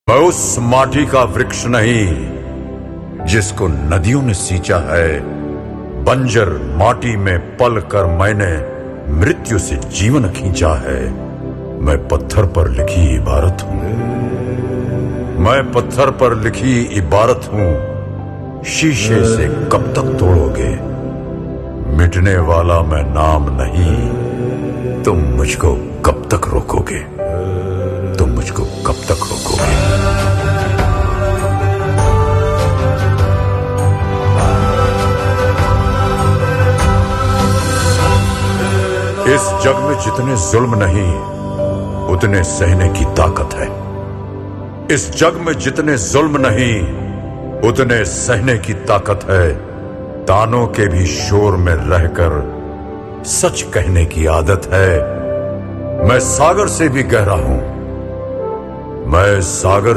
मैं उस माटी का वृक्ष नहीं जिसको नदियों ने सींचा है। बंजर माटी में पल कर मैंने मृत्यु से जीवन खींचा है। मैं पत्थर पर लिखी इबारत हूं। मैं पत्थर पर लिखी इबारत हूं। शीशे से कब तक तोड़ोगे? मिटने वाला मैं नाम नहीं। तुम मुझको कब तक रोकोगे? तुम मुझको कब तक रोकोगे? इस जग में जितने जुल्म नहीं उतने सहने की ताकत है। इस जग में जितने जुल्म नहीं उतने सहने की ताकत है। तानों के भी शोर में रहकर सच कहने की आदत है। मैं सागर से भी गहरा हूं। मैं सागर